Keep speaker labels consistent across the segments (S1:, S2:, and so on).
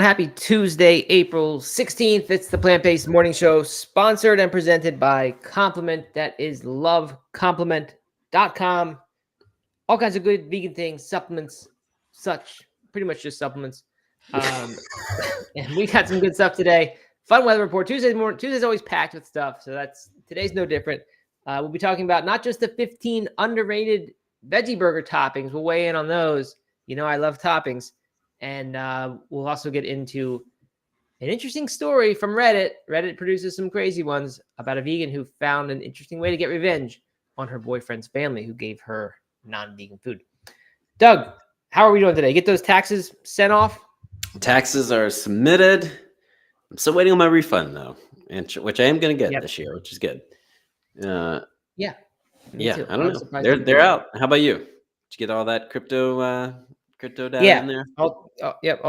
S1: Happy Tuesday, April 16th. It's the Plant Based Morning Show, sponsored and presented by Compliment. That is lovecompliment.com. All kinds of good vegan things, supplements, such, pretty much just supplements. And we got some good stuff today. Fun weather report. Tuesday's always packed with stuff, so today's no different. We'll be talking about not just the 15 underrated veggie burger toppings. We'll weigh in on those. You know, I love toppings. And we'll also get into an interesting story from Reddit. Reddit produces some crazy ones about a vegan who found an interesting way to get revenge on her boyfriend's family who gave her non-vegan food. Doug, how are we doing today? Get those taxes sent off?
S2: Taxes are submitted. I'm still waiting on my refund, though, which I am going to get this year, which is good.
S1: Yeah.
S2: I don't know. They're out. How about you? Did you get all that crypto data in there?
S1: All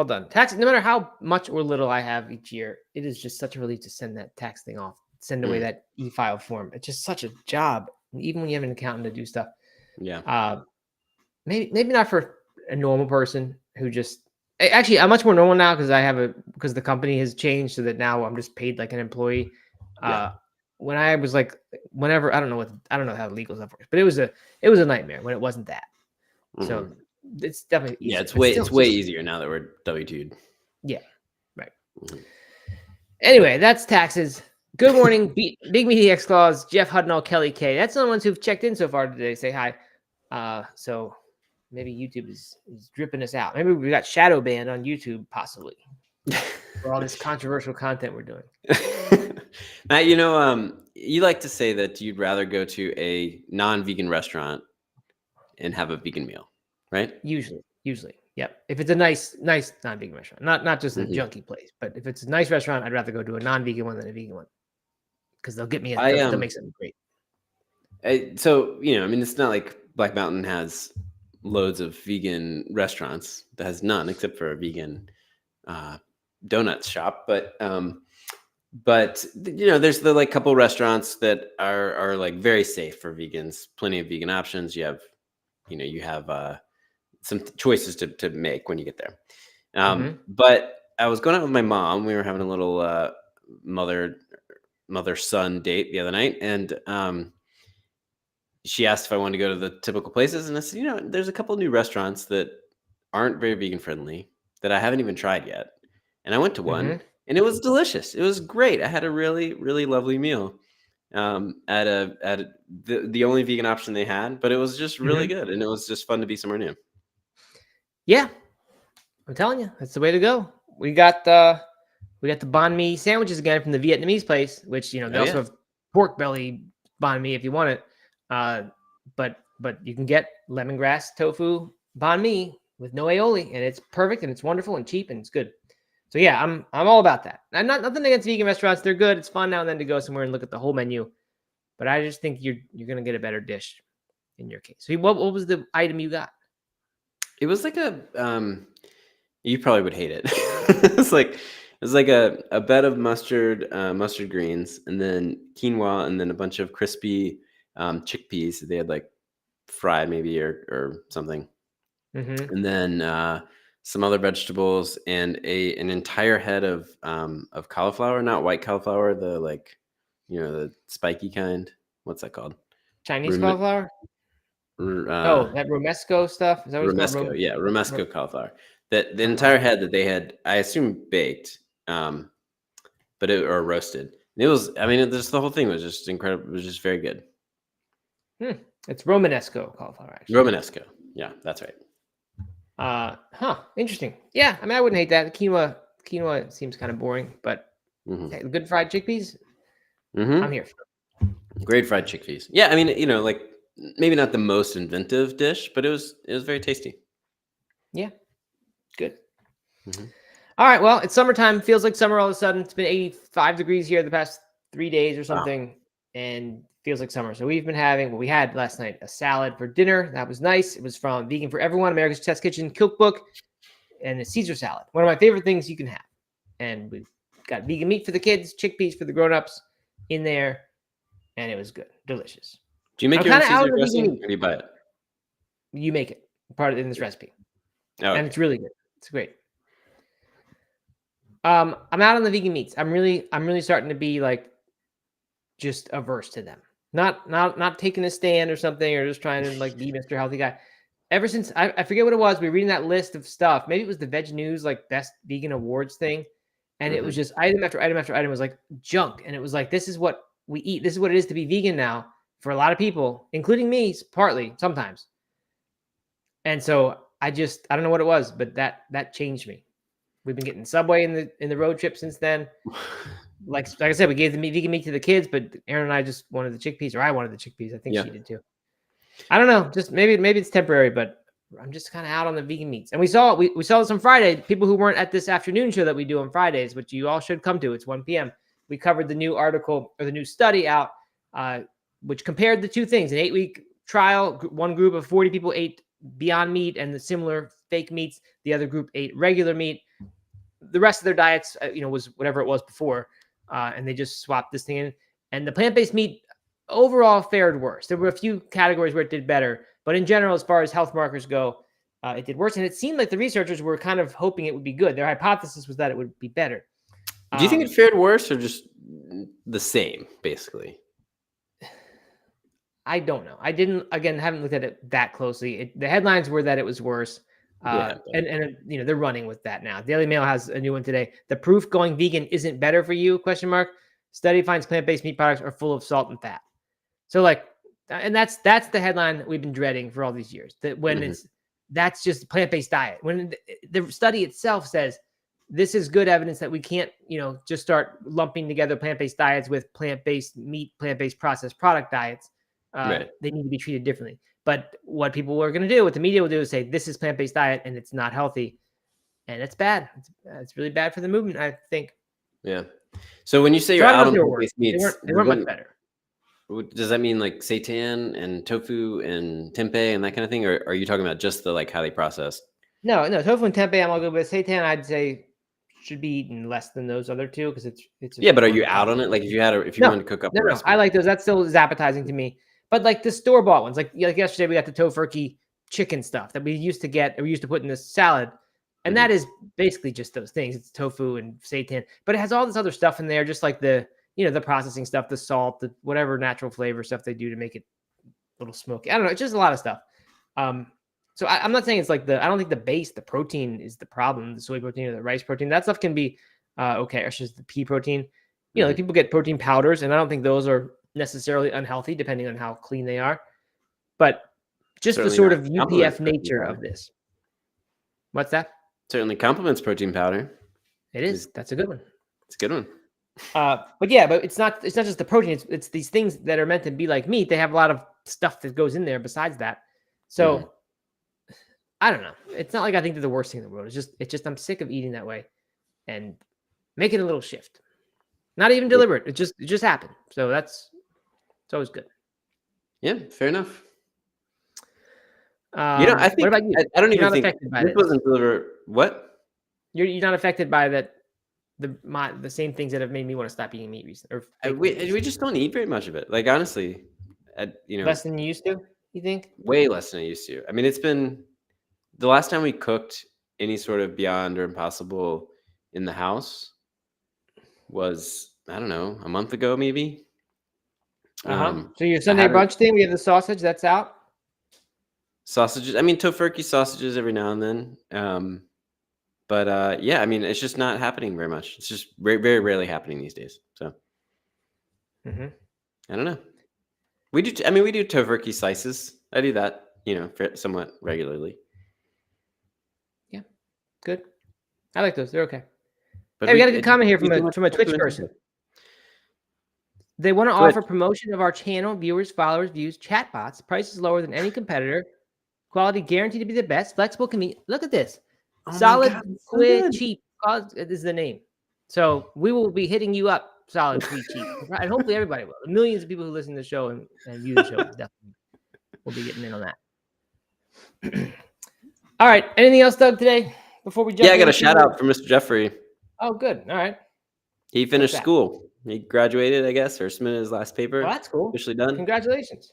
S1: done. Tax, no matter how much or little I have each year, it is just such a relief to send that tax thing off, send away that e-file form. It's just such a job, even when you have an accountant to do stuff.
S2: Yeah.
S1: Maybe not for a normal person who just actually I'm much more normal now because the company has changed so that now I'm just paid like an employee. When I was like, whenever I don't know how legal stuff works, but it was a nightmare when it wasn't that. So it's definitely easier.
S2: It's way easier now that we're W2'd.
S1: Yeah, right. Anyway, that's taxes. Good morning, Big Meaty X Claus, Jeff Hudnall, Kelly K. That's the ones who've checked in so far today. Say hi. So maybe YouTube is dripping us out. Maybe we got shadow banned on YouTube, possibly, for all this controversial content we're doing.
S2: Matt, you like to say that you'd rather go to a non-vegan restaurant and have a vegan meal, right?
S1: Usually, yep. If it's a nice non-vegan restaurant, not just a junky place, but if it's a nice restaurant, I'd rather go to a non-vegan one than a vegan one because they'll get me. They'll make something great.
S2: It's not like Black Mountain has loads of vegan restaurants. That has none except for a vegan donuts shop, but there's the like couple restaurants that are like very safe for vegans. Plenty of vegan options. You have some choices to make when you get there. But I was going out with my mom. We were having a little mother-son date the other night, and she asked if I wanted to go to the typical places, and I said, there's a couple new restaurants that aren't very vegan friendly that I haven't even tried yet. And I went to one, and it was delicious. It was great. I had a really, really lovely meal at the only vegan option they had, but it was just really good, and it was just fun to be somewhere new.
S1: Yeah, I'm telling you, that's the way to go. We got the banh mi sandwiches again from the Vietnamese place, which they also have pork belly banh mi if you want it. But you can get lemongrass tofu banh mi with no aioli, and it's perfect, and it's wonderful and cheap, and it's good. So yeah, I'm all about that. I'm nothing against vegan restaurants; they're good. It's fun now and then to go somewhere and look at the whole menu. But I just think you're gonna get a better dish in your case. So what was the item you got?
S2: It was like you probably would hate it. It was like a bed of mustard greens, and then quinoa, and then a bunch of crispy chickpeas that they had like fried maybe or something, and then some other vegetables and an entire head of cauliflower, not white cauliflower, the the spiky kind. What's that called?
S1: Chinese cauliflower. That romesco stuff. Is that what it's called?
S2: Romesco cauliflower. That the entire head that they had, I assume baked, or roasted. It was. I mean, the whole thing was just incredible. It was just very good.
S1: It's Romanesco cauliflower, actually.
S2: Romanesco. Yeah, that's right.
S1: Interesting. Yeah, I mean, I wouldn't hate that. Quinoa seems kind of boring, but good fried chickpeas. I'm here for it.
S2: Great fried chickpeas. Yeah, I mean, like maybe not the most inventive dish, but it was very tasty.
S1: Yeah, good. All right, well, it's summertime. Feels like summer all of a sudden. It's been 85 degrees here the past 3 days or something, and feels like summer. So we had last night a salad for dinner. That was nice. It was from Vegan for Everyone, America's Test Kitchen Cookbook, and a Caesar salad. One of my favorite things you can have. And we got vegan meat for the kids, chickpeas for the grown-ups in there, and it was good. Delicious.
S2: Do you make your own Caesar dressing, or do you buy it?
S1: You make it. Part of it in this recipe.
S2: Oh, okay.
S1: And it's really good. It's great. I'm out on the vegan meats. I'm really starting to be like just averse to them. Not taking a stand or something, or just trying to like be Mr. Healthy Guy. Ever since I forget what it was, we were reading that list of stuff. Maybe it was the Veg News like best vegan awards thing, and it was just item after item after item was like junk, and it was like this is what we eat. This is what it is to be vegan now for a lot of people, including me, partly sometimes. And so I don't know what it was, but that changed me. We've been getting Subway in the road trip since then. Like I said, we gave the vegan meat to the kids, but Aaron and I just wanted the chickpeas, or I wanted the chickpeas. I think she did too. I don't know. Just maybe it's temporary, but I'm just kind of out on the vegan meats. And we saw this on Friday. People who weren't at this afternoon show that we do on Fridays, which you all should come to. It's 1 p.m. We covered the new article or the new study out, which compared the two things. An 8-week trial, one group of 40 people ate Beyond Meat and the similar fake meats. The other group ate regular meat. The rest of their diets, was whatever it was before, and they just swapped this thing in. And the plant-based meat overall fared worse. There were a few categories where it did better, but in general, as far as health markers go, it did worse. And it seemed like the researchers were kind of hoping it would be good. Their hypothesis was that it would be better.
S2: Do you think it fared worse or just the same, basically?
S1: I don't know. I haven't looked at it that closely. The headlines were that it was worse. And they're running with that now. Daily Mail has a new one today. The proof going vegan isn't better for you? ? Study finds plant-based meat products are full of salt and fat. So and that's the headline that we've been dreading for all these years. That when that's just a plant-based diet. When the study itself says this is good evidence that we can't, just start lumping together plant-based diets with plant-based meat, plant-based processed product diets. They need to be treated differently. But what people are going to do, what the media will do, is say this is plant-based diet and it's not healthy, and it's bad. It's really bad for the movement, I think.
S2: Yeah. So when you say you're out on plant-based meats,
S1: they weren't much better.
S2: Does that mean like seitan and tofu and tempeh and that kind of thing, or are you talking about just the like highly processed?
S1: No, tofu and tempeh I'm all good with. Seitan, I'd say should be eaten less than those other two because it's.
S2: Yeah, but are you out on it? Like if you wanted to cook up a recipe?
S1: I like those. That still is appetizing to me. But like the store-bought ones, like yesterday we got the Tofurkey chicken stuff that we used to put in this salad. And that is basically just those things. It's tofu and seitan, but it has all this other stuff in there, just like the processing stuff, the salt, the whatever natural flavor stuff they do to make it a little smoky. I don't know. It's just a lot of stuff. So I'm not saying it's like I don't think the protein is the problem, the soy protein or the rice protein. That stuff can be okay. Or it's just the pea protein. Like people get protein powders, and I don't think those are necessarily unhealthy depending on how clean they are. But just certainly the sort of UPF nature of this. What's that?
S2: Certainly complements protein powder.
S1: It is. That's a good one.
S2: It's a good one.
S1: But it's not just the protein. It's these things that are meant to be like meat. They have a lot of stuff that goes in there besides that. So I don't know. It's not like I think they're the worst thing in the world. It's just I'm sick of eating that way, and making a little shift. Not even deliberate. It just happened. So it's always good.
S2: Yeah, fair enough.
S1: I think. What about you?
S2: I don't even think this wasn't deliberate. What?
S1: You're not affected by that. The same things that have made me want to stop eating meat recently.
S2: We just don't eat very much of it. Like honestly,
S1: less than you used to. You think?
S2: Way less than I used to. I mean, it's been the last time we cooked any sort of Beyond or Impossible in the house was, I don't know, a month ago maybe.
S1: So your Sunday brunch thing, we have the sausage that's out.
S2: Sausages. I mean, Tofurkey sausages every now and then. But yeah, I mean, it's just not happening very much. It's just very, very rarely happening these days. So I don't know. We do Tofurkey slices. I do that, somewhat regularly.
S1: Yeah, good. I like those. They're okay. But we got a good comment here from a Twitch person. They want to offer promotion of our channel, viewers, followers, views, chatbots. Price is lower than any competitor. Quality guaranteed to be the best. Flexible, convenient. Look at this. Solid, quick, cheap. This is the name. So we will be hitting you up. Solid, quick, cheap. And hopefully everybody will. The millions of people who listen to the show and view the show definitely will be getting in on that. All right. Anything else, Doug, today before we jump?
S2: Yeah, I got a shout out from Mr. Jeffrey.
S1: Oh, good. All right.
S2: He finished school. He graduated, I guess, or submitted his last paper.
S1: Oh, that's cool.
S2: Officially done.
S1: Congratulations.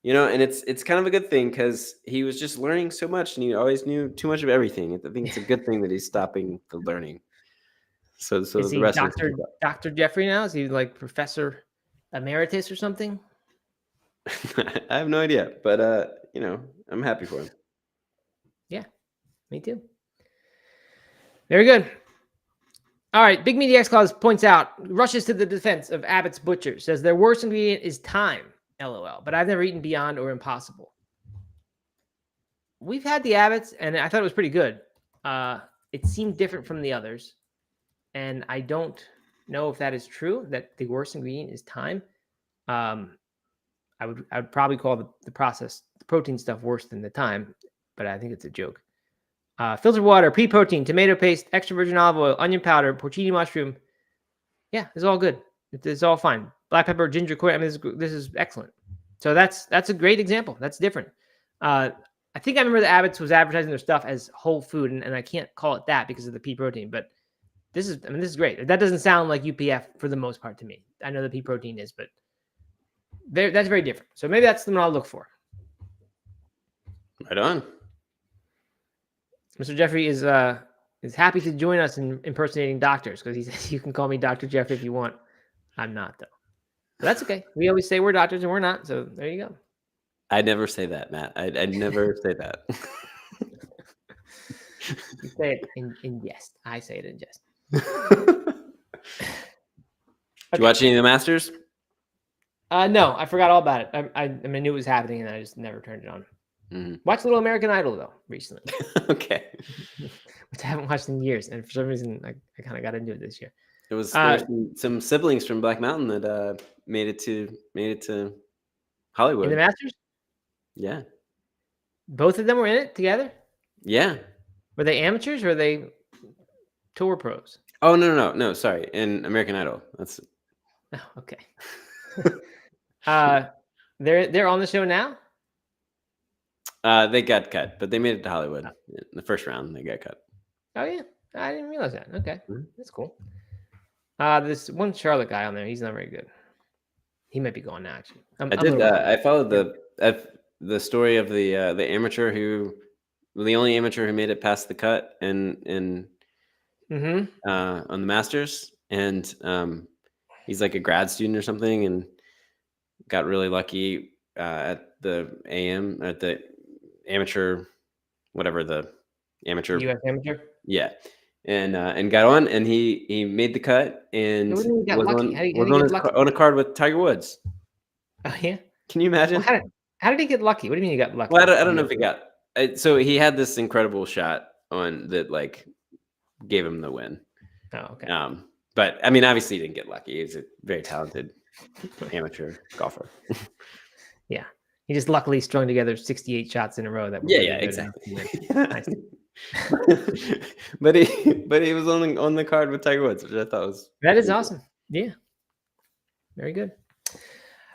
S2: And it's kind of a good thing because he was just learning so much and he always knew too much of everything. I think it's a good thing that he's stopping the learning. So
S1: Is
S2: the
S1: he
S2: rest of us
S1: Dr. Jeffrey now? Is he like Professor Emeritus or something?
S2: I have no idea, but I'm happy for him.
S1: Yeah, me too. Very good. All right, Big Meaty X Claus points out, rushes to the defense of Abbott's Butcher, says their worst ingredient is thyme, LOL, but I've never eaten Beyond or Impossible. We've had the Abbott's, and I thought it was pretty good. It seemed different from the others, and I don't know if that is true, that the worst ingredient is thyme. I would probably call the protein stuff worse than the thyme, but I think it's a joke. Filtered water, pre-protein, tomato paste, extra virgin olive oil, onion powder, porcini mushroom. Yeah, it's all good. It's all fine. Black pepper, ginger, I mean, this is excellent. So that's a great example. That's different. I think I remember the Abbott's was advertising their stuff as whole food, and I can't call it that because of the pea protein. But this is great. That doesn't sound like UPF for the most part to me. I know the pea protein is, but that's very different. So maybe that's the one I'll look for.
S2: Right on.
S1: Mr. Jeffrey is happy to join us in impersonating doctors because he says you can call me Dr. Jeffrey if you want. I'm not, though. But that's okay. We always say we're doctors and we're not. So there you go.
S2: I never say that, Matt. I'd never say that.
S1: You say it in jest. I say it in jest.
S2: Did you watch any of the Masters?
S1: No, I forgot all about it. I knew it was happening and I just never turned it on.
S2: Mm-hmm.
S1: Watched Little American Idol, though, recently.
S2: Okay.
S1: Which I haven't watched in years. And for some reason, I kind of got into it this year.
S2: There was some siblings from Black Mountain that made it to Hollywood.
S1: In the Masters?
S2: Yeah.
S1: Both of them were in it together?
S2: Yeah.
S1: Were they amateurs or were they tour pros?
S2: Oh, no. Sorry. In American Idol. That's.
S1: Oh, okay. They're on the show now?
S2: They got cut, but they made it to Hollywood. In the first round, they got cut.
S1: Oh, yeah. I didn't realize that. Okay.
S2: Mm-hmm.
S1: That's cool. This one Charlotte guy on there, he's not very good. He might be going now, actually.
S2: I followed the story of the amateur the only amateur who made it past the cut on the Masters, and he's like a grad student or something, and got really lucky at the amateur, whatever the amateur
S1: US amateur.
S2: Yeah. And got on, and he made the cut, and was on a card with Tiger Woods.
S1: Oh yeah,
S2: can you imagine?
S1: Well, how did he get lucky? What do you mean he got lucky?
S2: Well, I don't know if he got. So he had this incredible shot on that, like, gave him the win.
S1: Oh, okay.
S2: But I mean, obviously, he didn't get lucky. He's a very talented amateur golfer.
S1: Yeah, he just luckily strung together 68 shots in a row. That
S2: exactly.
S1: Nice.
S2: but he was on the card with Tiger Woods, which I thought was
S1: awesome. Yeah, very good.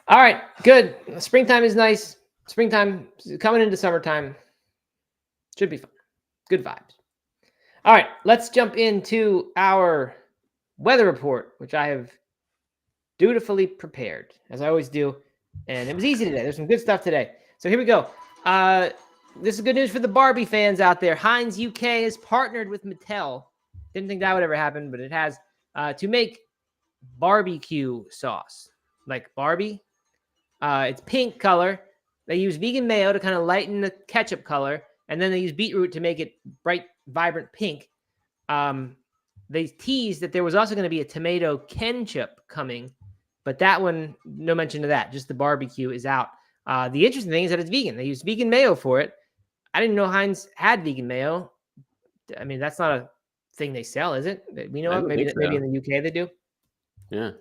S1: All right, good. Springtime is nice. Springtime coming into summertime should be fun. Good vibes. All right, let's jump into our weather report, which I have dutifully prepared, as I always do, and it was easy today. There's some good stuff today. So here we go. This is good news for the Barbie fans out there. Heinz UK has partnered with Mattel. Didn't think that would ever happen, but it has, to make barbecue sauce. Like Barbie. It's pink color. They use vegan mayo to kind of lighten the ketchup color. And then they use beetroot to make it bright, vibrant pink. They teased that there was also going to be a tomato ketchup coming. But that one, no mention of that. Just the barbecue is out. The interesting thing is that it's vegan. They use vegan mayo for it. I didn't know Heinz had vegan mayo. I mean, that's not a thing they sell, is it? We know of? Maybe in the UK they do.
S2: Yeah.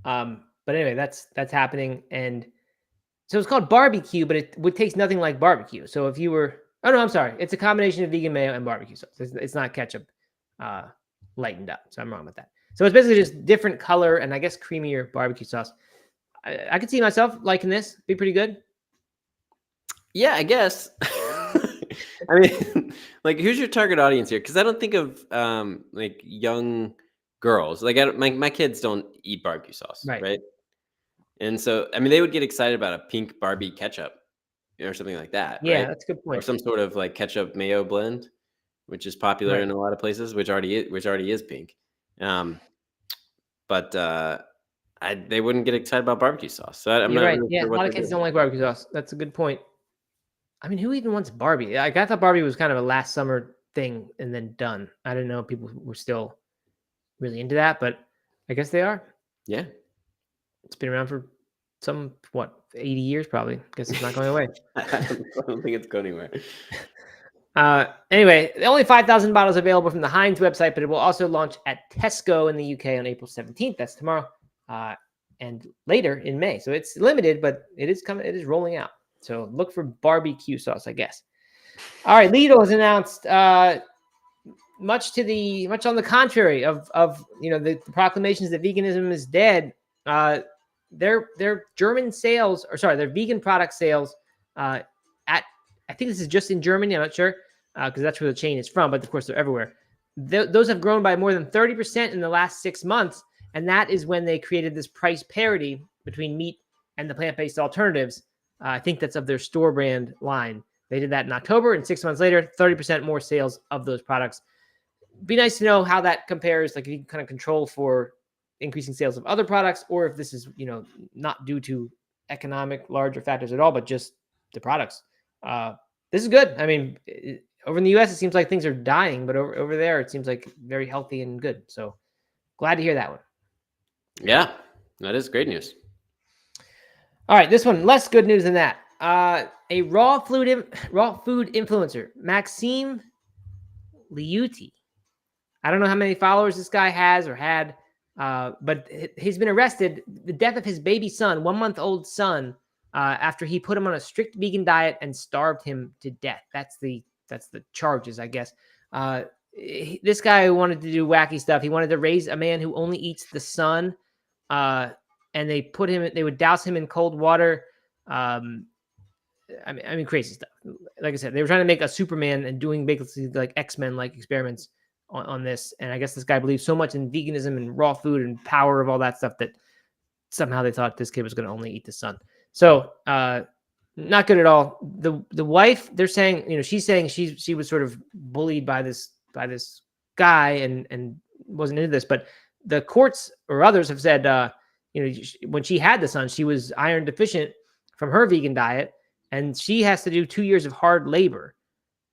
S1: But anyway, that's happening, and so it's called barbecue, but it would taste nothing like barbecue. So if you were, I'm sorry, it's a combination of vegan mayo and barbecue sauce. It's not ketchup lightened up. So I'm wrong with that. So it's basically just different color and I guess creamier barbecue sauce. I could see myself liking this. Be pretty good.
S2: Yeah, I guess. I mean, like, who's your target audience here? Because I don't think of like young girls. Like, my kids don't eat barbecue sauce, right? And so, I mean, they would get excited about a pink Barbie ketchup or something like that.
S1: Yeah,
S2: right?
S1: That's a good point.
S2: Or some sort of like ketchup mayo blend. which is popular
S1: Right.
S2: in a lot of places, which already is pink. But they wouldn't get excited about barbecue sauce. So I'm
S1: You're
S2: not
S1: right.
S2: really
S1: Yeah,
S2: sure
S1: a
S2: what
S1: lot
S2: they're
S1: of kids
S2: doing.
S1: don't like barbecue sauce. That's a good point. I mean, who even wants Barbie? Like, I thought Barbie was kind of a last summer thing and then done. I didn't know if people were still really into that, but I guess they are.
S2: Yeah.
S1: It's been around for 80 years probably. Guess it's not going away.
S2: I don't think it's going anywhere.
S1: Anyway, only 5,000 bottles available from the Heinz website, but it will also launch at Tesco in the UK on April 17th. That's tomorrow, and later in May. So it's limited, but it is coming. It is rolling out. So look for barbecue sauce, I guess. All right, Lidl has announced, much on the contrary of the proclamations that veganism is dead. Their German sales, or sorry, their vegan product sales, at I think this is just in Germany. I'm not sure because that's where the chain is from, but of course they're everywhere. Those have grown by more than 30% in the last 6 months, and that is when they created this price parity between meat and the plant-based alternatives. I think that's of their store brand line. They did that in October, and 6 months later, 30% more sales of those products. Be nice to know how that compares, like if you can kind of control for increasing sales of other products, or if this is, not due to economic larger factors at all, but just the products. This is good. I mean, over in the US, it seems like things are dying, but over there, it seems like very healthy and good. So glad to hear that one.
S2: Yeah, that is great news.
S1: All right, this one, less good news than that. A raw food influencer, Maxime Liuti. I don't know how many followers this guy has or had, but he's been arrested. The death of his baby son, 1-month-old son, after he put him on a strict vegan diet and starved him to death. That's the charges, I guess. This guy wanted to do wacky stuff. He wanted to raise a man who only eats the sun, and they would douse him in cold water. I mean, crazy stuff. Like I said, they were trying to make a Superman and doing basically like X-Men like experiments on this. And I guess this guy believes so much in veganism and raw food and power of all that stuff that somehow they thought this kid was going to only eat the sun. So not good at all. The wife, they're saying, she's saying she was sort of bullied by this guy and wasn't into this. But the courts or others have said, when she had the son, she was iron deficient from her vegan diet, and she has to do 2 years of hard labor,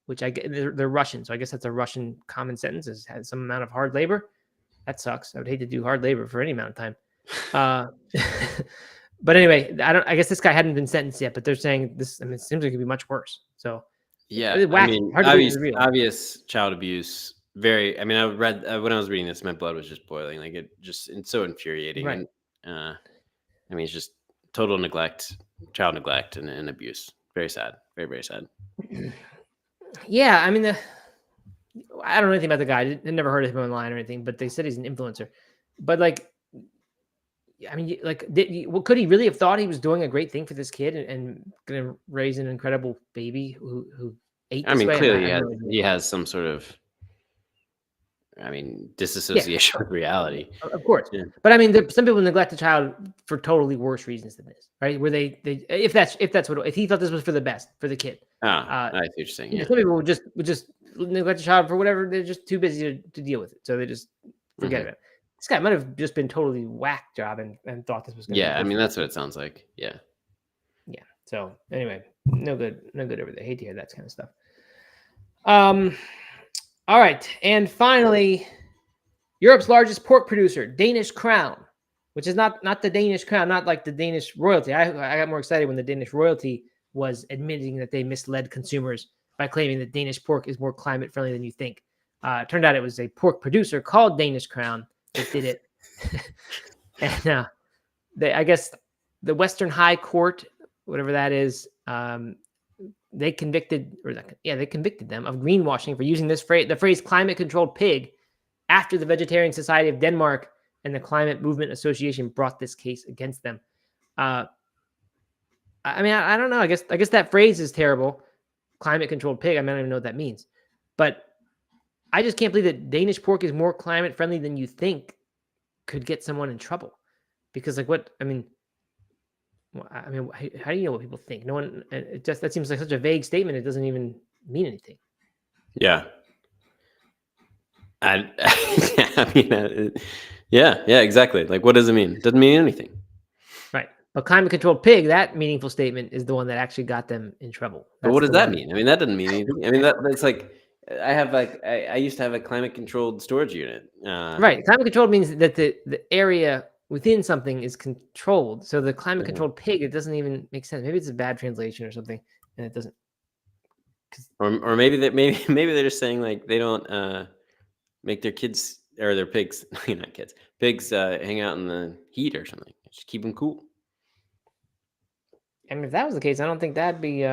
S1: which I get. They're Russian, so I guess that's a Russian common sentence. Has some amount of hard labor. That sucks. I would hate to do hard labor for any amount of time. But anyway, I guess this guy hadn't been sentenced yet, but they're saying this. I mean, it seems like it could be much worse. So
S2: yeah,
S1: I mean,
S2: obvious child abuse. Very. I mean, I read when I was reading this, my blood was just boiling. Like it's so infuriating.
S1: Right.
S2: And, I mean, it's just total neglect, child neglect, and abuse. Very sad. Very, very sad.
S1: Yeah, I mean, I don't know anything about the guy. I never heard of him online or anything, but they said he's an influencer. But like, I mean, like, could he really have thought he was doing a great thing for this kid and going to raise an incredible baby who ate this way?
S2: Clearly he has some sort of, disassociation with reality.
S1: Of course.
S2: Yeah.
S1: But I mean, some people neglect a child for totally worse reasons than this, right? Where they if he thought this was for the best for the kid.
S2: I see what you're saying. Yeah.
S1: Some people would just neglect a child for whatever. They're just too busy to deal with it, so they just forget about it. This guy might have just been totally whack job and thought this was going to
S2: be. Yeah, I mean, that's what it sounds like. Yeah.
S1: Yeah. So anyway, no good over there. Hate to hear that kind of stuff. All right. And finally, Europe's largest pork producer, Danish Crown, which is not the Danish Crown, not like the Danish royalty. I got more excited when the Danish royalty was admitting that they misled consumers by claiming that Danish pork is more climate friendly than you think. Turned out it was a pork producer called Danish Crown that did it. And I guess the Western High Court, whatever that is, they convicted them of greenwashing for using the phrase climate controlled pig after the Vegetarian Society of Denmark and the Climate Movement Association brought this case against them. I mean, I don't know. I guess that phrase is terrible. Climate controlled pig. I mean, I don't even know what that means. But I just can't believe that Danish pork is more climate friendly than you think could get someone in trouble. Because how do you know what people think? No one. That seems like such a vague statement. It doesn't even mean anything.
S2: Yeah. I mean, yeah, exactly. Like, what does it mean? Doesn't mean anything.
S1: Right. But climate controlled pig, that meaningful statement is the one that actually got them in trouble.
S2: But
S1: That's
S2: what does
S1: the
S2: that
S1: one.
S2: mean? I mean, that doesn't mean anything. I mean, that's like I used to have a climate controlled storage unit.
S1: Right. Climate controlled means that the area within something is controlled. So the climate controlled pig, it doesn't even make sense. Maybe it's a bad translation or something, and it doesn't.
S2: Or maybe maybe they're just saying like they don't make their kids or their pigs, not kids, pigs hang out in the heat or something. Just keep them cool.
S1: I mean, if that was the case, I don't think that'd be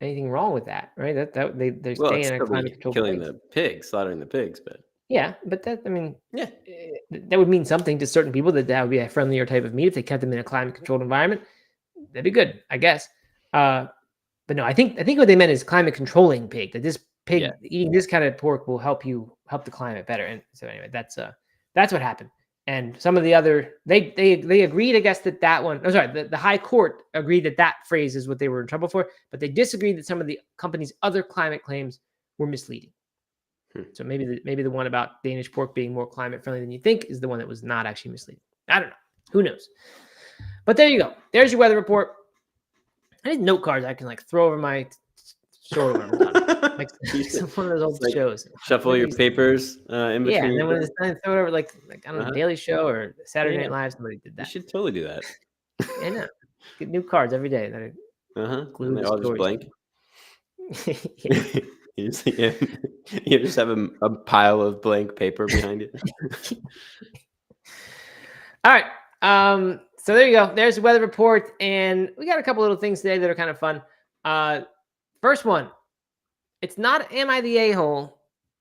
S1: anything wrong with that, right? That they
S2: Well,
S1: stay
S2: it's
S1: in a
S2: still
S1: climate
S2: be
S1: controlled
S2: killing
S1: place.
S2: the pigs, slaughtering the pigs, but
S1: Yeah, but that I mean,
S2: yeah,
S1: that would mean something to certain people that would be a friendlier type of meat if they kept them in a climate controlled environment. That'd be good, I guess. But no, I think what they meant is climate controlling pig. That this pig
S2: Yeah.
S1: eating this kind of pork will help the climate better. And so anyway, that's what happened. And some of the other they agreed, I guess, that one. Oh, sorry, the high court agreed that phrase is what they were in trouble for, but they disagreed that some of the company's other climate claims were misleading. So maybe the one about Danish pork being more climate friendly than you think is the one that was not actually misleading. I don't know. Who knows? But there you go. There's your weather report. I need note cards I can like throw over my shoulder when I'm done. Like one of those old
S2: like
S1: shows.
S2: shuffle your papers in between.
S1: Yeah, and then
S2: your
S1: when it's time to throw it over, like I don't know, Daily Show or Saturday Night Live, somebody did
S2: You
S1: that.
S2: should totally do that.
S1: I know. Get new cards every day that are
S2: And
S1: glued
S2: they're
S1: to
S2: all just
S1: stories.
S2: blank. you just have a pile of blank paper behind you.
S1: All right. So there you go. There's the weather report, and we got a couple little things today that are kind of fun. First one, it's not "Am I the A-hole?"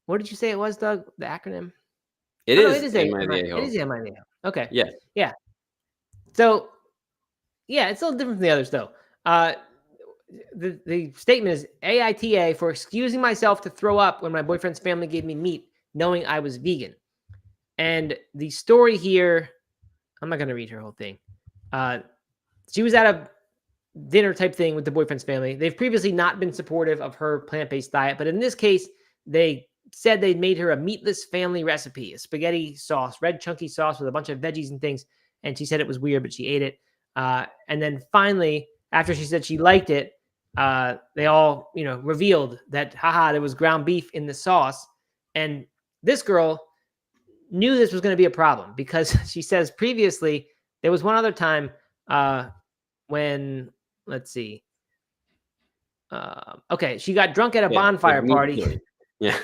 S1: What did you say it was, Doug? The acronym?
S2: It
S1: No,
S2: is.
S1: it is
S2: Am I the A-hole?
S1: It is "Am I the A-hole?" Okay.
S2: Yeah.
S1: So yeah, it's a little different from the others though. The statement is AITA for excusing myself to throw up when my boyfriend's family gave me meat, knowing I was vegan. And the story here, I'm not going to read her whole thing. She was at a dinner type thing with the boyfriend's family. They've previously not been supportive of her plant-based diet, but in this case, they said they made her a meatless family recipe, a spaghetti sauce, red chunky sauce with a bunch of veggies and things. And she said it was weird, but she ate it. And then finally, after she said she liked it, they all, revealed that, there was ground beef in the sauce. And this girl knew this was going to be a problem because she says previously there was one other time when, let's see. Okay, she got drunk at a bonfire party.
S2: Chili. Yeah.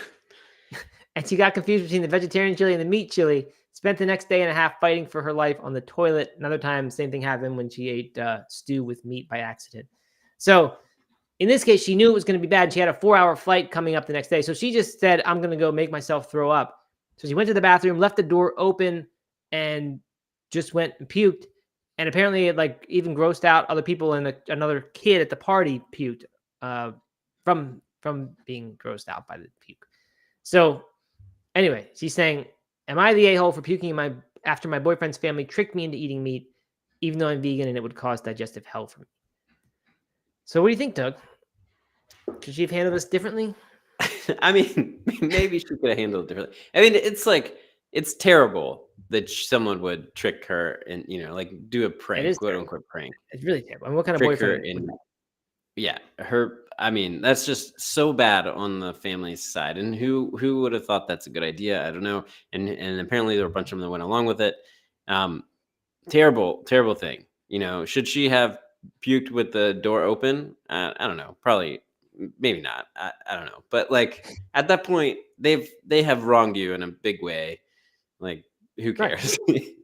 S1: And she got confused between the vegetarian chili and the meat chili. Spent the next day and a half fighting for her life on the toilet. Another time, same thing happened when she ate stew with meat by accident. So in this case, she knew it was going to be bad. She had a 4-hour flight coming up the next day. So she just said, I'm going to go make myself throw up. So she went to the bathroom, left the door open, and just went and puked. And apparently it even grossed out other people, and another kid at the party puked from being grossed out by the puke. So anyway, she's saying, am I the a-hole for puking after my boyfriend's family tricked me into eating meat, even though I'm vegan and it would cause digestive hell for me? So what do you think, Doug? Could she have handled this differently?
S2: I mean, maybe she could have handled it differently. I mean, it's terrible that someone would trick her and, do a prank, quote unquote prank.
S1: It's really terrible. And what kind of boyfriend?
S2: I mean, that's just so bad on the family's side. And who would have thought that's a good idea? I don't know. And apparently there were a bunch of them that went along with it. Terrible thing. Should she have puked with the door open? I don't know. Probably, maybe not. I don't know. But at that point, they have wronged you in a big way. Who cares? Right.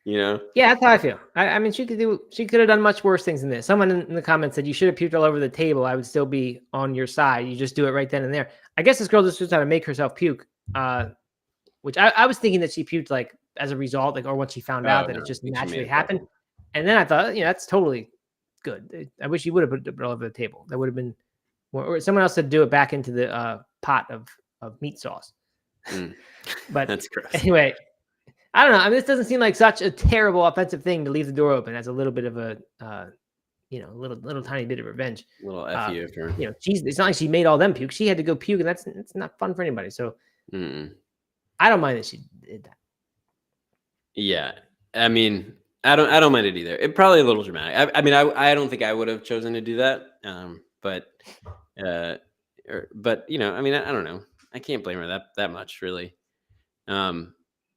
S1: Yeah, that's how I feel. I mean, she could have done much worse things than this. Someone in the comments said you should have puked all over the table. I would still be on your side. You just do it right then and there. I guess this girl just was trying to make herself puke, which I was thinking that she puked as a result, or once she found out that it just naturally happened. And then I thought, that's totally good. I wish you would have put it all over the table. That would have been, or someone else would do it back into the pot of meat sauce. But
S2: that's gross.
S1: Anyway. I don't know. I mean, this doesn't seem like such a terrible offensive thing to leave the door open as a little bit of a, little tiny bit of revenge.
S2: A little F you for,
S1: it's not like she made all them puke. She had to go puke, and that's not fun for anybody. So, I don't mind that she did that.
S2: Yeah, I mean, I don't mind it either. It probably a little dramatic. I mean, I don't think I would have chosen to do that. But you know, I mean, I don't know. I can't blame her that much, really.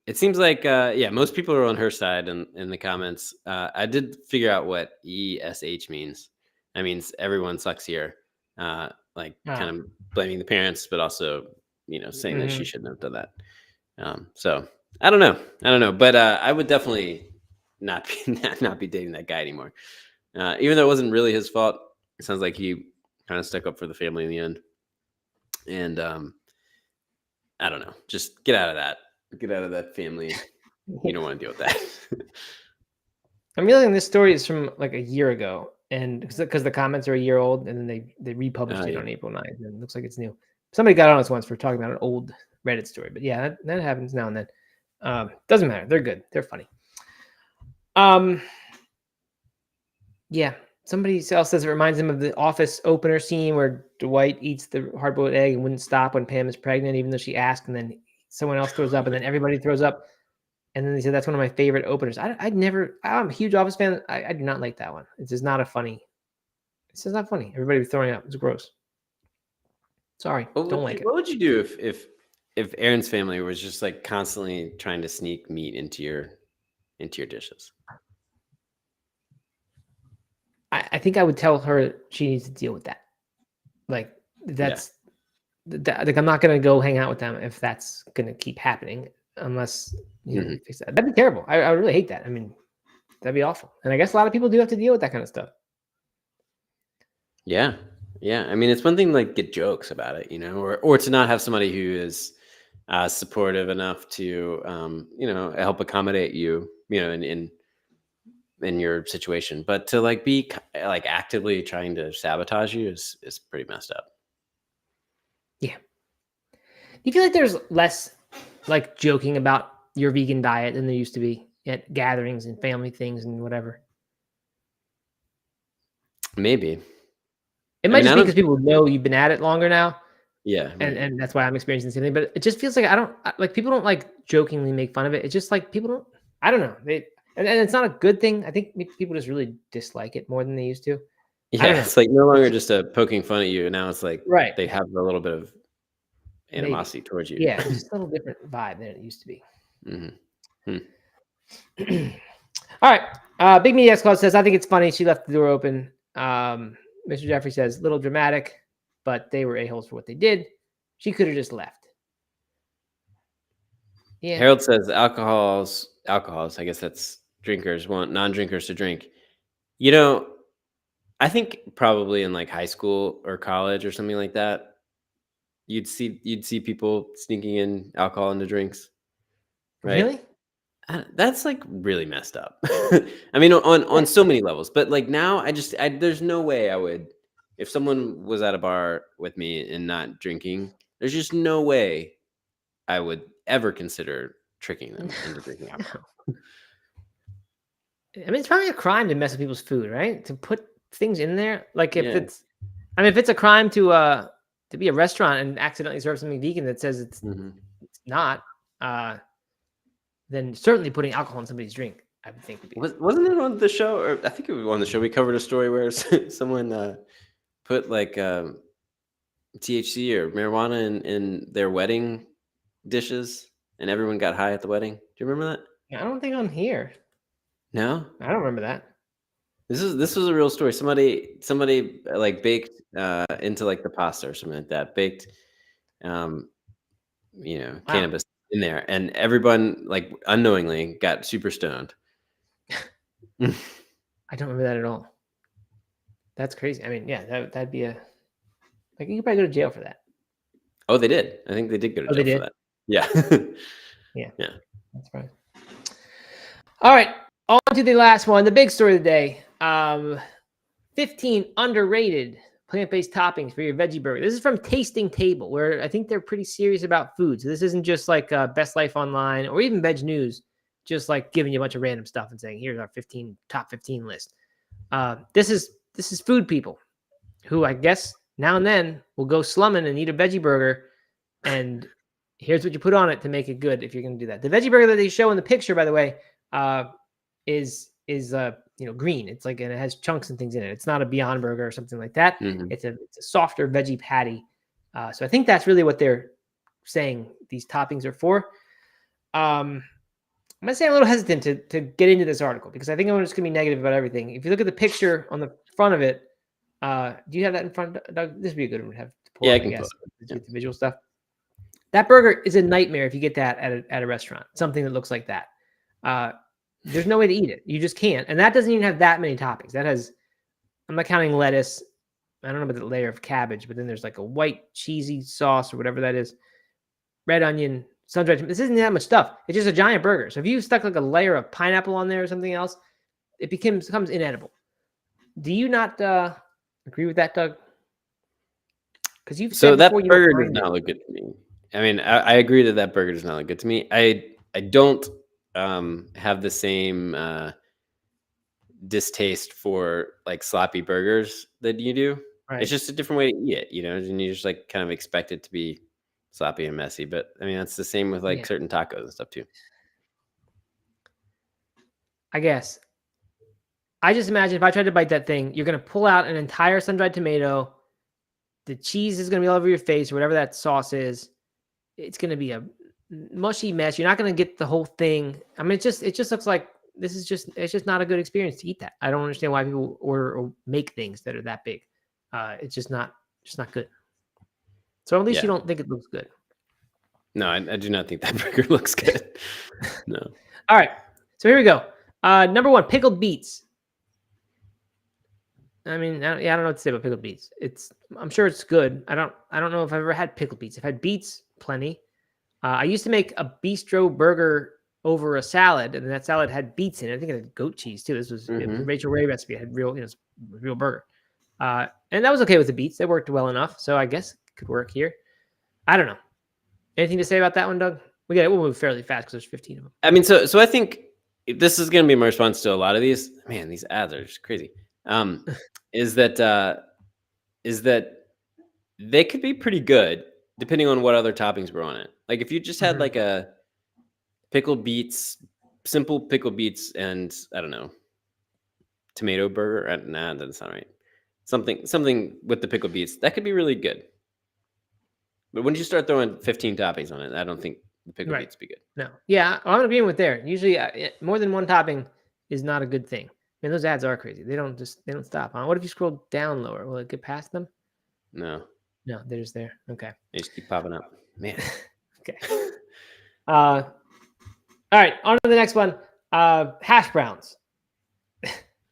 S2: It seems like yeah, most people are on her side in the comments. I did figure out what ESH means. That means everyone sucks here. Like kind of blaming the parents, but also, you know, saying that she shouldn't have done that. So I don't know, but I would definitely not be dating that guy anymore. Even though it wasn't really his fault, it sounds like he kind of stuck up for the family in the end. And I don't know, just get out of that. Get out of that family. You don't want to deal with that.
S1: I'm realizing this story is from like a year ago, and because the comments are a year old, and then they republished it on April 9th, and it looks like it's new. Somebody got on us once for talking about an old Reddit story, but yeah, that happens now and then. Doesn't matter. They're good. They're funny. Yeah. Somebody else says it reminds them of the Office opener scene where Dwight eats the hard-boiled egg and wouldn't stop when Pam is pregnant, even though she asked, and then someone else throws up, and then everybody throws up. And then they said that's one of my favorite openers. I'm a huge Office fan. I do not like that one. It's just not funny. It's just not funny. Everybody was throwing up. It's gross. Sorry, don't like it.
S2: What would you do if Aaron's family was just like constantly trying to sneak meat into your dishes?
S1: I think I would tell her she needs to deal with that. Like like I'm not gonna go hang out with them if that's gonna keep happening unless you know, fix that. That'd be terrible. I really hate that. I mean, that'd be awful. And I guess a lot of people do have to deal with that kind of stuff.
S2: Yeah. Yeah. I mean, it's one thing to like get jokes about it, you know, or to not have somebody who is supportive enough to, you know, help accommodate you, you know, in your situation, but to like be like actively trying to sabotage you is pretty messed up.
S1: Yeah. Do you feel like there's less like joking about your vegan diet than there used to be at gatherings and family things and whatever?
S2: Maybe.
S1: It might just be because people know you've been at it longer now.
S2: Yeah. Right.
S1: And that's why I'm experiencing the same thing. But it just feels like people don't like jokingly make fun of it. It's just like people don't, I don't know. And it's not a good thing. I think people just really dislike it more than they used to.
S2: Yeah, it's like no longer just a poking fun at you. Now it's like they have a little bit of animosity towards you.
S1: Yeah, it's just a little different vibe than it used to be. All right. Big Media X Claus says, I think it's funny she left the door open. Mr. Jeffrey says, little dramatic, but they were a-holes for what they did. She could have just left. Yeah.
S2: Harold says alcohols, I guess that's drinkers want non-drinkers to drink. You know, I think probably in like high school or college or something like that, you'd see people sneaking in alcohol into drinks. Right?
S1: Really?
S2: That's like really messed up. I mean, on so many levels, but like now there's no way I would, if someone was at a bar with me and not drinking, there's just no way I would ever consider tricking them into drinking alcohol.
S1: I mean, it's probably a crime to mess with people's food, right? To put things in there. Like if it's a crime to be a restaurant and accidentally serve something vegan that says it's not, then certainly putting alcohol in somebody's drink, I would think would be.
S2: Wasn't it on the show? Or I think it was on the show. We covered a story where someone put like THC or marijuana in their wedding dishes, and everyone got high at the wedding. Do you remember that?
S1: I don't think I'm here.
S2: No,
S1: I don't remember that.
S2: This was a real story. Somebody like baked into like the pasta or something like that. Baked, cannabis in there, and everyone like unknowingly got super stoned.
S1: I don't remember that at all. That's crazy. I mean, yeah, that'd be you could probably go to jail for that.
S2: Oh, they did. I think they did go to jail for that. Yeah.
S1: Yeah. That's right. All right. On to the last one, the big story of the day. 15 underrated plant-based toppings for your veggie burger. This is from Tasting Table, where I think they're pretty serious about food. So this isn't just like Best Life Online or even Veg News, just like giving you a bunch of random stuff and saying, here's our top 15 list. This is food people who I guess now and then will go slumming and eat a veggie burger. And Here's what you put on it to make it good if you're going to do that. The veggie burger that they show in the picture, by the way, is green. It's like, and it has chunks and things in it. It's not a Beyond Burger or something like that.
S2: Mhm.
S1: It's a softer veggie patty. So I think that's really what they're saying these toppings are for. I'm gonna say I'm a little hesitant to get into this article because I think I'm just gonna be negative about everything. If you look at the picture on the front of it, do you have that in front, Doug? This would be a good one to have to pull
S2: Yeah,
S1: up,
S2: I can
S1: guess,
S2: pull it.
S1: with the visual stuff. That burger is a nightmare if you get that at a restaurant. Something that looks like that. There's no way to eat it. You just can't. And that doesn't even have that many toppings. That has, I'm not counting lettuce. I don't know about the layer of cabbage, but then there's like a white cheesy sauce or whatever that is. Red onion, sun-dried. This isn't that much stuff. It's just a giant burger. So if you stuck like a layer of pineapple on there or something else, it becomes inedible. Do you not agree with that, Doug? Because you've
S2: So
S1: said
S2: that
S1: before you
S2: burger
S1: don't
S2: does
S1: mind it.
S2: not look good to me. I mean, I agree that burger does not look good to me. I don't have the same distaste for like sloppy burgers that you do.
S1: Right.
S2: It's just a different way to eat it, and you just like kind of expect it to be sloppy and messy. But I mean, that's the same with like
S1: Yeah.
S2: certain tacos and stuff too.
S1: I guess. I just imagine if I tried to bite that thing, you're going to pull out an entire sun-dried tomato. The cheese is going to be all over your face or whatever that sauce is. It's going to be a mushy mess. You're not going to get the whole thing. I mean, it just looks like it's just not a good experience to eat that. I don't understand why people order or make things that are that big. It's just not good. So at least you don't think it looks good.
S2: No, I do not think that burger looks good. No.
S1: All right. So here we go. Number 1, pickled beets. I mean, I don't know what to say about pickled beets. I'm sure it's good. I don't know if I've ever had pickled beets. I've had beets plenty. I used to make a bistro burger over a salad, and that salad had beets in it. I think it had goat cheese too. This was a Rachel Ray recipe. It had real burger. And that was okay with the beets. They worked well enough. So I guess it could work here. I don't know. Anything to say about that one, Doug? We'll move fairly fast because there's 15 of them.
S2: I mean, so I think this is going to be my response to a lot of these. Man, these ads are just crazy. Is that they could be pretty good depending on what other toppings were on it. Like if you just had like a simple pickled beets, and I don't know, tomato burger. Nah, that doesn't sound right. Something with the pickled beets that could be really good. But when you start throwing 15 toppings on it, I don't think the pickled beets would be good.
S1: No. Yeah, I'm agreeing with there. Usually more than one topping is not a good thing. I mean, those ads are crazy. They don't stop. What if you scroll down lower? Will it get past them?
S2: No,
S1: they're just there. Okay.
S2: They just keep popping up. Man.
S1: Okay. All right, on to the next one. Hash browns.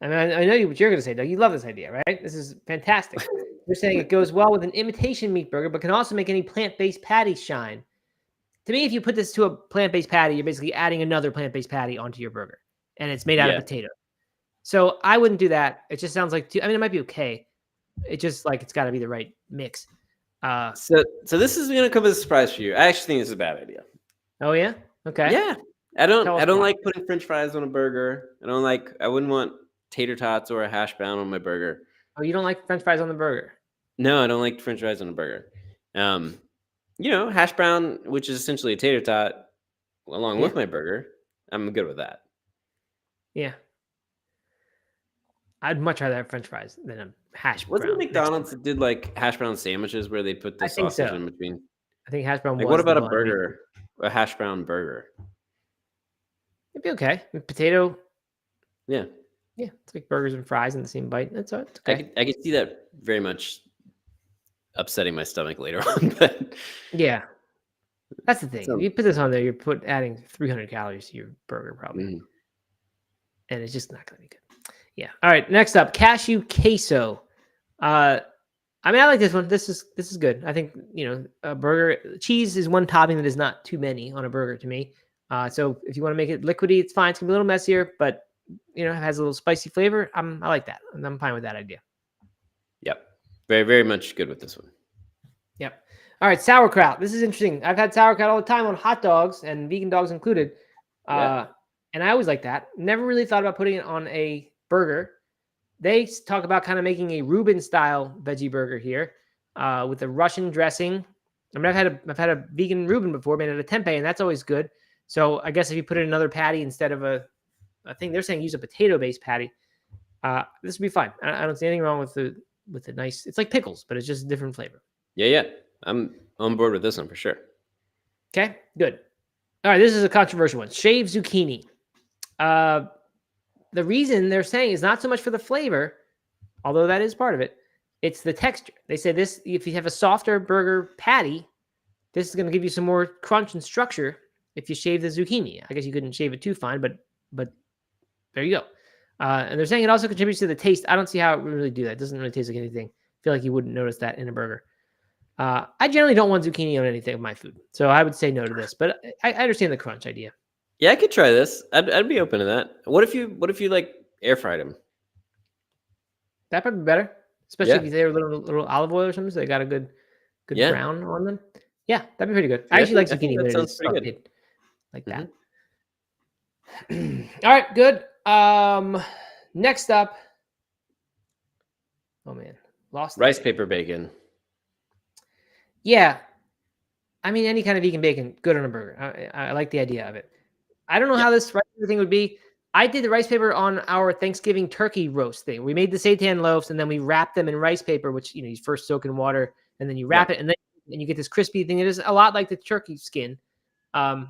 S1: I mean, I know what you're going to say, Doug. You love this idea, right? This is fantastic. You're saying it goes well with an imitation meat burger, but can also make any plant-based patty shine. To me, if you put this to a plant-based patty, you're basically adding another plant-based patty onto your burger, and it's made out of potato. So I wouldn't do that. It just sounds like it might be okay. It just like it's got to be the right mix.
S2: So this is going to come as a surprise for you. I actually think this is a bad idea.
S1: Oh yeah? Okay.
S2: Yeah. I don't like putting French fries on a burger. I wouldn't want tater tots or a hash brown on my burger.
S1: Oh, you don't like French fries on the burger?
S2: No, I don't like French fries on a burger. Hash brown, which is essentially a tater tot, along with my burger, I'm good with that.
S1: Yeah. I'd much rather have French fries than a hash brown.
S2: Wasn't it McDonald's that did like hash brown sandwiches where they put the sausage in between?
S1: I think hash brown.
S2: Like, what about a burger? A hash brown burger?
S1: It'd be okay. Potato.
S2: Yeah.
S1: Yeah, it's like burgers and fries in the same bite. That's all. It's okay.
S2: I could see that very much upsetting my stomach later on, but
S1: yeah, that's the thing. If you put this on there, you're adding 300 calories to your burger probably, and it's just not going to be good. Yeah. All right. Next up, cashew queso. I mean, I like this one. This is good. I think a burger cheese is one topping that is not too many on a burger to me. So if you want to make it liquidy, it's fine. It's gonna be a little messier, but it has a little spicy flavor. I like that, and I'm fine with that idea.
S2: Yep. Very, very much good with this one.
S1: Yep. All right, sauerkraut. This is interesting. I've had sauerkraut all the time on hot dogs and vegan dogs included. And I always like that. Never really thought about putting it on a burger. They talk about kind of making a Reuben style veggie burger here with a Russian dressing I mean, I've had a vegan Reuben before, made out of tempeh, and that's always good. So I guess if you put in another patty instead of a thing, they're saying use a potato-based patty. This would be fine. I don't see anything wrong with the nice. It's like pickles, but it's just a different flavor.
S2: Yeah. I'm on board with this one for sure.
S1: Okay, good. All right, this is a controversial one. Shaved zucchini. The reason they're saying is not so much for the flavor, although that is part of it. It's the texture. They say this, if you have a softer burger patty, this is going to give you some more crunch and structure if you shave the zucchini. I guess you couldn't shave it too fine, but there you go. And they're saying it also contributes to the taste. I don't see how it would really do that. It doesn't really taste like anything. I feel like you wouldn't notice that in a burger. I generally don't want zucchini on anything of my food, so I would say no to this. But I understand the crunch idea.
S2: Yeah, I could try this. I'd be open to that. What if you like air fried them?
S1: That'd probably be better, especially if they're a little olive oil or something. So they got a good brown on them. Yeah, that'd be pretty good. I actually like zucchini when it is sauteed like that. All right, good. Next up. Oh man, lost
S2: rice paper bacon.
S1: Yeah, I mean any kind of vegan bacon, good on a burger. I like the idea of it. I don't know how this rice paper thing would be. I did the rice paper on our Thanksgiving turkey roast thing. We made the seitan loaves and then we wrapped them in rice paper, which you first soak in water and then you wrap it and then you get this crispy thing. It is a lot like the turkey skin. So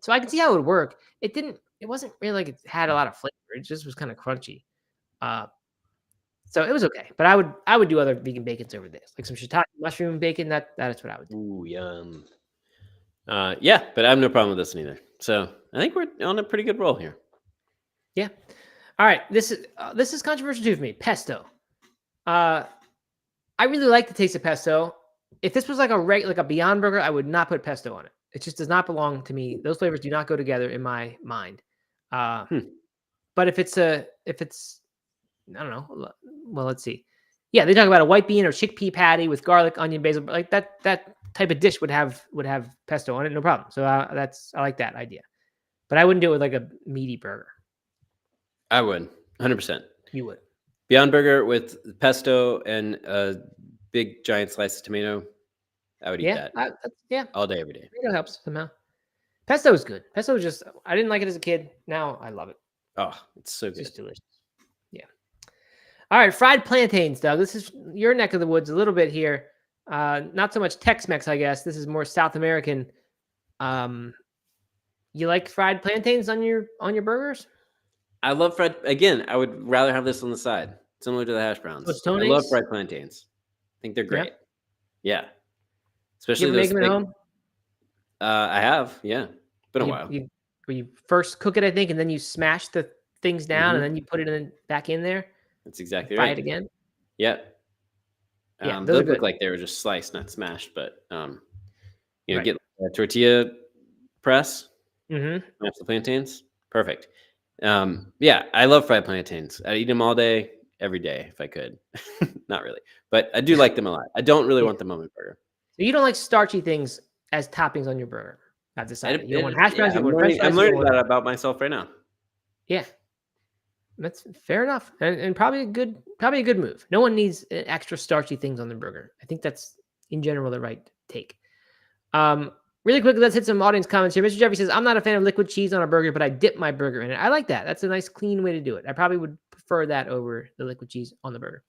S1: I can see how it would work. It wasn't really like it had a lot of flavor. It just was kind of crunchy. So it was okay. But I would do other vegan bacons over this, like some shiitake mushroom bacon. That is what I would do.
S2: Ooh, yum. Yeah, but I have no problem with this either. So I think we're on a pretty good roll here.
S1: Yeah. All right. This is controversial too for me. Pesto. I really like the taste of pesto. If this was like a Beyond Burger, I would not put pesto on it. It just does not belong to me. Those flavors do not go together in my mind. But if it's I don't know. Well, let's see. Yeah, they talk about a white bean or chickpea patty with garlic, onion, basil. Like that type of dish would have pesto on it, no problem. So I like that idea. But I wouldn't do it with like a meaty burger.
S2: I would, 100%.
S1: You would.
S2: Beyond Burger with pesto and a big giant slice of tomato. I would eat that. All day, every day.
S1: It helps somehow. Pesto is good. Pesto is just, I didn't like it as a kid. Now I love it.
S2: Oh, it's so good.
S1: It's just delicious. Yeah. All right, fried plantains, Doug. This is your neck of the woods a little bit here. Not so much Tex-Mex, I guess. This is more South American. You like fried plantains on your burgers?
S2: I love fried. Again, I would rather have this on the side, similar to the hash browns. I love fried plantains. I think they're great. Yeah. Especially
S1: you ever make them at home?
S2: I have, yeah. Been a while.
S1: Where you first cook it, I think, and then you smash the things down, and then you put it back in there.
S2: That's exactly
S1: right.
S2: Fry
S1: it again.
S2: Yeah. Those look like they were just sliced, not smashed, but get a tortilla press. Smash the plantains. Perfect. Yeah, I love fried plantains. I'd eat them all day, every day if I could. Not really, but I do like them a lot. I don't really want them on my burger.
S1: So you don't like starchy things as toppings on your burger? I've decided. You don't want hash browns.
S2: I'm learning that about myself right now.
S1: Yeah, that's fair enough, and probably a good move. No one needs extra starchy things on their burger. I think that's in general the right take. Really quickly, let's hit some audience comments here. Mr. Jeffrey says, I'm not a fan of liquid cheese on a burger, but I dip my burger in it. I like that. That's a nice, clean way to do it. I probably would prefer that over the liquid cheese on the burger.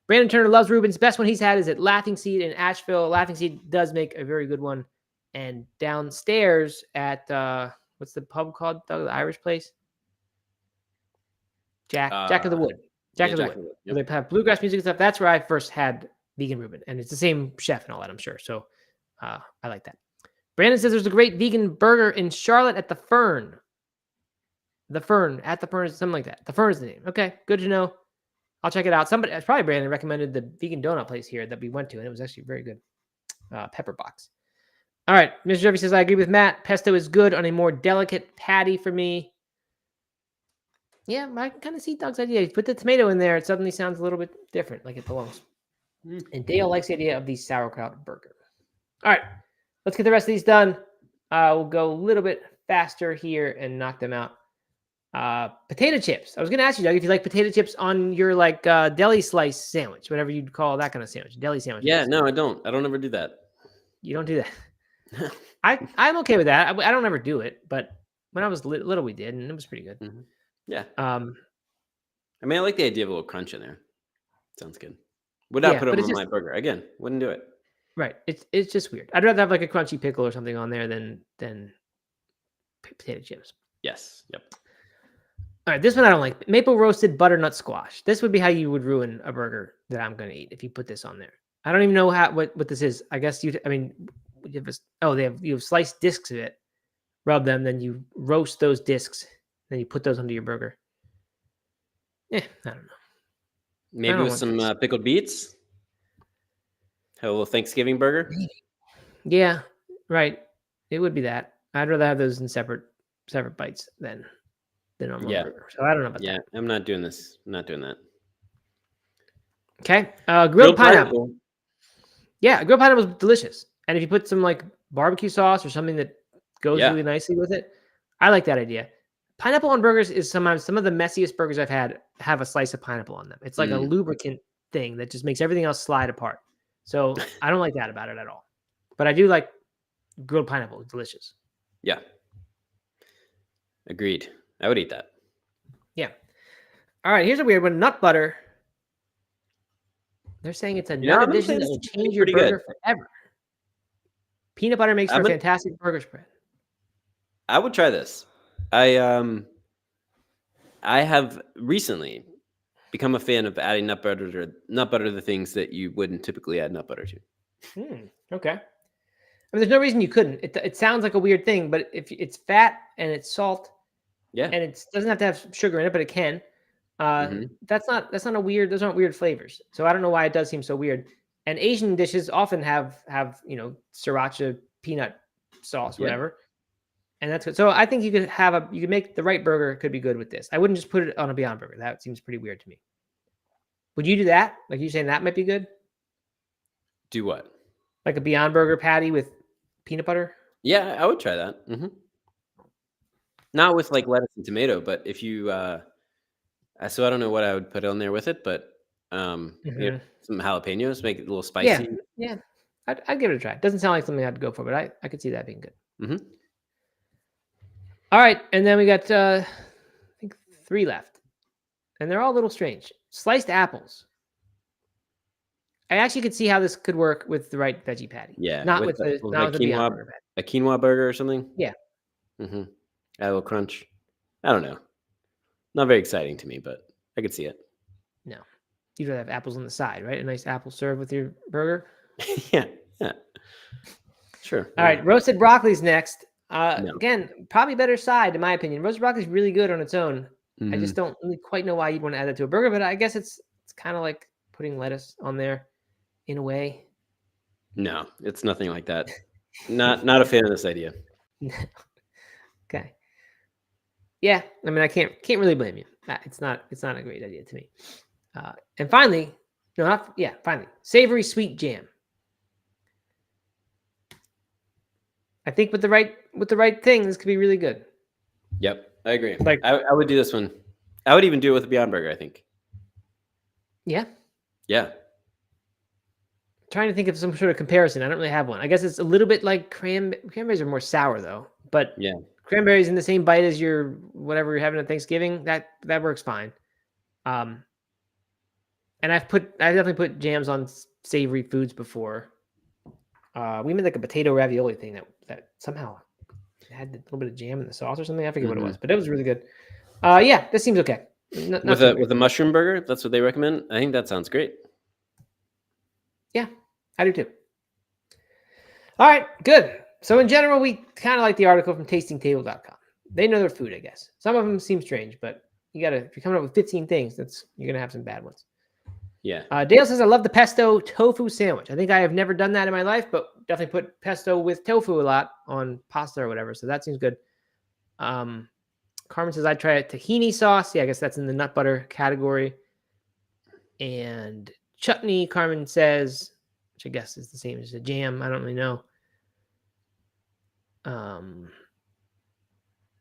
S1: Brandon Turner loves Reuben's. Best one he's had is at Laughing Seed in Asheville. Laughing Seed does make a very good one. And downstairs at, what's the pub called, Doug? The Irish place? Jack of the Wood. Jack of the Wood. Yep. They have bluegrass music and stuff. That's where I first had vegan Reuben. And it's the same chef and all that, I'm sure. So I like that. Brandon says there's a great vegan burger in Charlotte at the Fern. The Fern, at the Fern, something like that. The Fern is the name. Okay, good to know. I'll check it out. It's probably Brandon recommended the vegan donut place here that we went to, and it was actually very good. Pepper Box. All right, Mr. Jeffrey says, I agree with Matt. Pesto is good on a more delicate patty for me. Yeah, I can kind of see Doug's idea. You put the tomato in there, it suddenly sounds a little bit different, like it belongs. And Dale likes the idea of the sauerkraut burger. All right. Let's get the rest of these done. We'll go a little bit faster here and knock them out. Potato chips. I was going to ask you, Doug, if you like potato chips on your deli slice sandwich, whatever you'd call that kind of sandwich, deli sandwich.
S2: Yeah, no, I don't. I don't ever do that.
S1: You don't do that. I'm okay with that. I don't ever do it, but when I was little, we did, and it was pretty good.
S2: Mhm. Yeah.
S1: I
S2: mean, I like the idea of a little crunch in there. Sounds good. Would not
S1: Yeah,
S2: put
S1: but
S2: them
S1: it's
S2: on
S1: just
S2: my burger again. Wouldn't do it.
S1: right. It's just weird. I'd rather have like a crunchy pickle or something on there than potato chips.
S2: Yes. Yep.
S1: All right, this one I don't like. Maple roasted butternut squash. This would be how you would ruin a burger that I'm going to eat if you put this on there. I don't even know what this is. I guess you have sliced discs of it, rub them, then you roast those discs, then you put those under your burger. I don't know.
S2: Maybe with some pickled beets. Have a little Thanksgiving burger.
S1: Yeah, right. It would be that. I'd rather have those in separate bites than on one burger. So I don't know about that.
S2: Yeah, I'm not doing this. I'm not doing that.
S1: Okay. Grilled pineapple. Yeah, grilled pineapple is delicious. And if you put some like barbecue sauce or something that goes really nicely with it, I like that idea. Pineapple on burgers is sometimes some of the messiest burgers I've had have a slice of pineapple on them. It's like a lubricant thing that just makes everything else slide apart. So I don't like that about it at all. But I do like grilled pineapple. It's delicious.
S2: Yeah. Agreed. I would eat that.
S1: Yeah. All right. Here's a weird one. Nut butter. They're saying it's a nut addition that will change your burger forever. Peanut butter makes for a fantastic burger spread.
S2: I would try this. I have recently become a fan of adding nut butter to the things that you wouldn't typically add nut butter to.
S1: Okay. I mean, there's no reason you couldn't. It sounds like a weird thing, but if it's fat and it's salt, and it doesn't have to have sugar in it, but it can. That's not a weird. Those aren't weird flavors. So I don't know why it does seem so weird. And Asian dishes often have sriracha peanut sauce, whatever, and that's good. So I think you could make the right burger. Could be good with this. I wouldn't just put it on a Beyond Burger. That seems pretty weird to me. Would you do that? Like you saying that might be good?
S2: Do what?
S1: Like a Beyond Burger patty with peanut butter?
S2: Yeah, I would try that. Not with like lettuce and tomato, but if you, so I don't know what I would put on there with it, but some jalapenos, make it a little spicy.
S1: Yeah. I'd give it a try. It doesn't sound like something I'd go for, but I could see that being good. All right, and then we got I think 3 left, and they're all a little strange. Sliced apples. I actually could see how this could work with the right veggie patty.
S2: Yeah,
S1: not with the Beyond Burger patty.
S2: A quinoa burger or something.
S1: Yeah.
S2: Add a little crunch. I don't know. Not very exciting to me, but I could see it.
S1: No, you'd rather have apples on the side, right? A nice apple served with your burger.
S2: Yeah. Sure.
S1: All right, roasted broccoli's next. Again, probably better side in my opinion. Roasted broccoli is really good on its own. I just don't really quite know why you'd want to add that to a burger, but I guess it's kind of like putting lettuce on there in a way.
S2: No, it's nothing like that. Not a fan of this idea.
S1: Okay. Yeah, I mean, I can't really blame you. It's not a great idea to me. And finally, savory sweet jam. I think with the right thing, this could be really good.
S2: Yep, I agree.
S1: Like
S2: I would do this one. I would even do it with a Beyond Burger, I think.
S1: Yeah.
S2: Yeah.
S1: Trying to think of some sort of comparison. I don't really have one. I guess it's a little bit like cranberries are more sour though. But
S2: yeah,
S1: cranberries in the same bite as your whatever you're having at Thanksgiving, that works fine. And I've definitely put jams on savory foods before. We made like a potato ravioli thing that somehow had a little bit of jam in the sauce or something. I forget what it was, but it was really good. Yeah, this seems okay.
S2: With a mushroom burger, that's what they recommend. I think that sounds great.
S1: Yeah, I do too. All right, good. So in general, we kind of like the article from tastingtable.com. They know their food, I guess. Some of them seem strange, but if you're coming up with 15 things, you're gonna have some bad ones.
S2: Yeah.
S1: Dale says, I love the pesto tofu sandwich. I think I have never done that in my life, but definitely put pesto with tofu a lot on pasta or whatever. So that seems good. Carmen says, I'd try a tahini sauce. Yeah, I guess that's in the nut butter category. And chutney, Carmen says, which I guess is the same as a jam. I don't really know.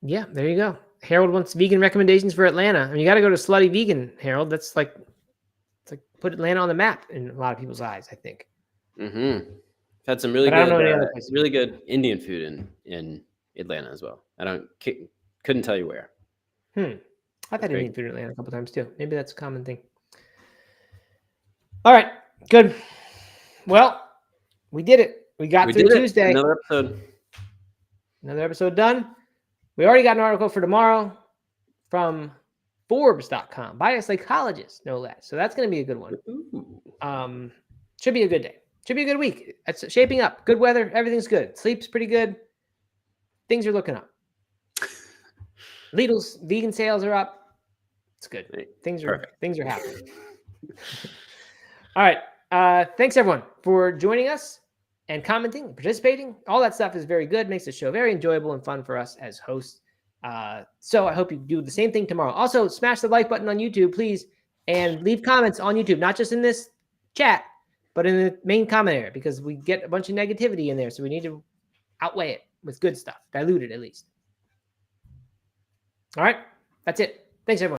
S1: Yeah, there you go. Harold wants vegan recommendations for Atlanta. I mean, you got to go to Slutty Vegan, Harold. That's like put Atlanta on the map in a lot of people's eyes, I think.
S2: Had some really
S1: But I don't know any
S2: good,
S1: other places.
S2: really good Indian food in Atlanta as well. Couldn't tell you where.
S1: I've had
S2: Very
S1: Indian food in Atlanta a couple times too. Maybe that's a common thing. All right, good. Well, we did it. We got through Tuesday.
S2: Another episode.
S1: Another episode done. We already got an article for tomorrow from Forbes.com by a psychologist, no less. So that's going to be a good one.
S2: Ooh.
S1: Should be a good day. Should be a good week. It's shaping up. Good weather. Everything's good. Sleep's pretty good. Things are looking up. Lidl's vegan sales are up. It's good. Things are happening. All right. Thanks everyone for joining us and commenting, participating. All that stuff is very good. Makes the show very enjoyable and fun for us as hosts. So I hope you do the same thing tomorrow. Also, smash the like button on YouTube, please, and leave comments on YouTube, not just in this chat, but in the main comment area, because we get a bunch of negativity in there. So we need to outweigh it with good stuff, dilute it at least. All right. That's it. Thanks, everyone.